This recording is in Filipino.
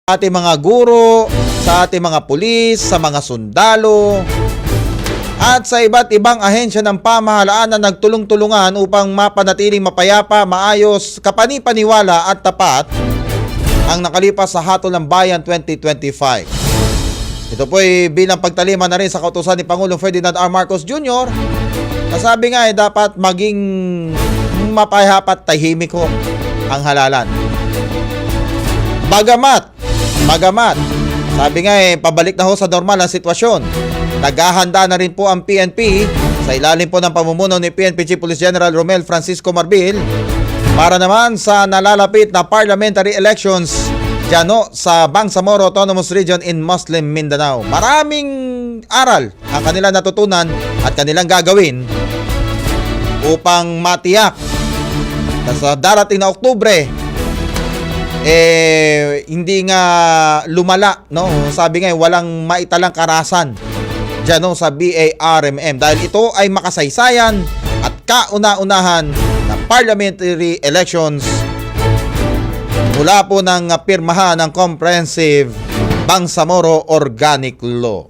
ating mga guro, sa ating mga pulis, sa mga sundalo, at sa iba't ibang ahensya ng pamahalaan na nagtulong-tulungan upang mapanatiling mapayapa, maayos, kapani-paniwala at tapat ang nakalipas sa Hatol ng Bayan 2025. Ito po ay bilang pagtalima na rin sa kautusan ni Pangulong Ferdinand R. Marcos Jr. Nasabi nga dapat maging mapayapa at tahimik ho ang halalan. Bagamat, sabi nga pabalik na ho sa normal ang sitwasyon. Naghahanda na rin po ang PNP sa ilalim po ng pamumuno ni PNP Chief Police General Romel Francisco Marbil para naman sa nalalapit na parliamentary elections dyan sa Bangsamoro Autonomous Region in Muslim Mindanao. Maraming aral ang kanilang natutunan at kanilang gagawin upang matiyak na sa darating na Oktubre hindi nga lumala, no? Sabi nga walang maitalang karahasan dyan sa BARMM dahil ito ay makasaysayan at kauna-unahan na parliamentary elections mula po ng pirmahan ng Comprehensive Bangsamoro Organic Law.